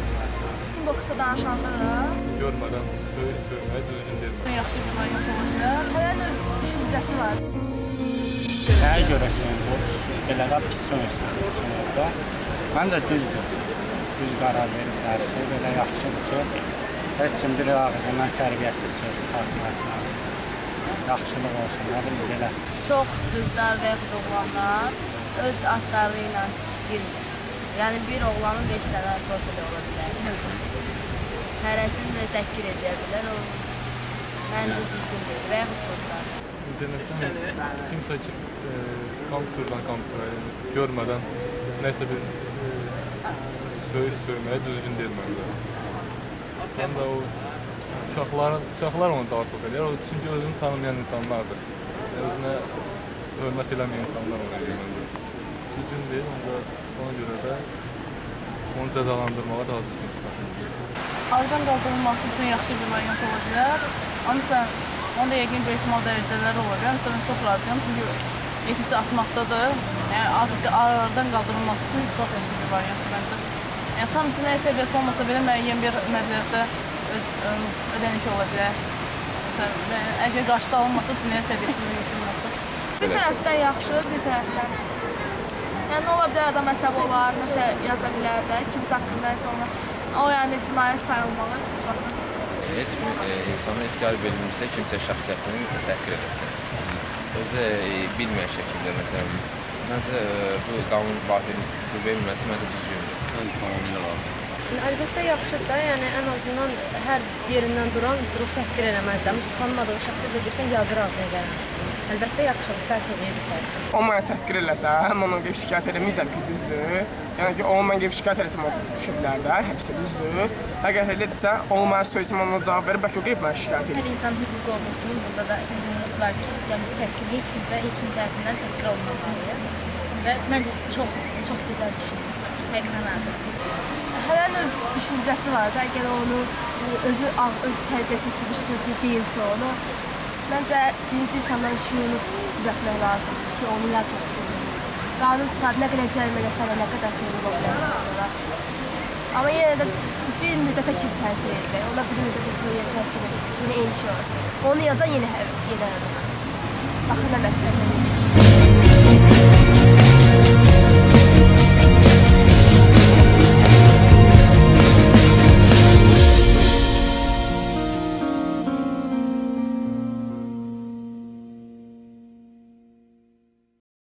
xatırlasın. Kim boksda danışanda da görmədən söyməyə düzgün deyil. yaxşı bir variant olabilir. Hələn öz düşüncəsi var. Nəyə görə boks belə də pis söyləyir. Məncə düzdür. Düz qərar veriblər ki, belə yaxşıdır ki, heç kim bir ağzından tərbiyəsiz söz çıxartmasın. Yaxşılıq olsun, nə bilim belə. Çox qızlar və yaxud oğlanlar öz adları ilə girmir. Yəni bir oğlanın 5 dənə profili ola bilər. Hərəsini də təhqir edə bilər. O məncə düzgün deyil və yaxud qızlar. İnternetdən kimsə ki, kompüterdən kompüterə görmədən nəsə bir söyməyə düzgün deyil məncə. Həm də o uşaqlar onu daha çox edir. Çünki özünü tanımayan insanlardır. Özünə hörmət eləməyən insanlar onu edir məncə. Düzgün deyil, ona görə də onu cəzalandırmağa daha düzgün çıxar. Aradan qaldırılması üçün yaxşı bir variant ola bilər. Amma onda yəqin bir ehtimal dərəcələri ola bilər. Məsələn, çox razıyam, çünki netice atmaqdadır. Yəni, aradan qaldırılması üçün çox yaxşı bir variantdır məncə. Yəni, tam cinayət səviyyəsi olmasa belə müəyyən bir məbləğdə ödəniş ola bilər. Məsələn, əgər qarşıda alınmasa cinayət səviyyəsində götürülməsi. Bir tərəfdən yaxşı, bir tərəfdən pis. Yəni, ola bilər adam əsəb olar, nəsə yaza bilər də, kimsə haqqında isə ona. O, yəni cinayət sayılmalı, pis baxın. Heç bir insana ixtiyar verilmirsə, kimsə şəxsiyyətini təhqir edəsin. Özü bilməyən şəkildə, məsələn, məncə bu qanun verilməsi məncə düzgündür. Mən tamamilə var. Əlbəttə yaxşıdır da, yəni ən azından hər yerindən durub təhqir eləməzlər. Tanımadığı şəxsi görürsən, yazır ağzına gələn. Əlbəttə yaxşıdır, sərf edir bir tərəf. O mənə təhqir eləsə, həm onu qeyb şikayət eləməyəcəm ki, düzdür. Yəni ki, onu mən qeyb şikayət eləsəm, o düşə bilər də, həbsə düzdür. Əgər elədirsə, onu mənə söylesəm, ona cavab verir, bəlkə o qeyb mənə şikayət edir. Hər insan hüququ olduğunu, burada da hüququmuz var ki, yəni təhqir, heç kimsə, heç kim tərəfindən təhqir olunmamalıdır. Və məncə çox gözəl düşünür, həqiqdən lazımdır. Hələn öz düşüncəsi var da, əgər onu öz səviyyəsini sıvışdırdığı deyilsə onu, məncə birinci insanlar şüurunu düzəltmək lazımdır ki, onu yazmasın. Qanun çıxarıb nə qədər cərimə sənə nə qədər xeyir ola bilər. Amma yenə də bir müddətə kim təsir edəcək, ona bir müddətə sonra təsir edəcək, yine eyni şey olur. Onu yazan yenə baxın nə məqsədlə edəcək.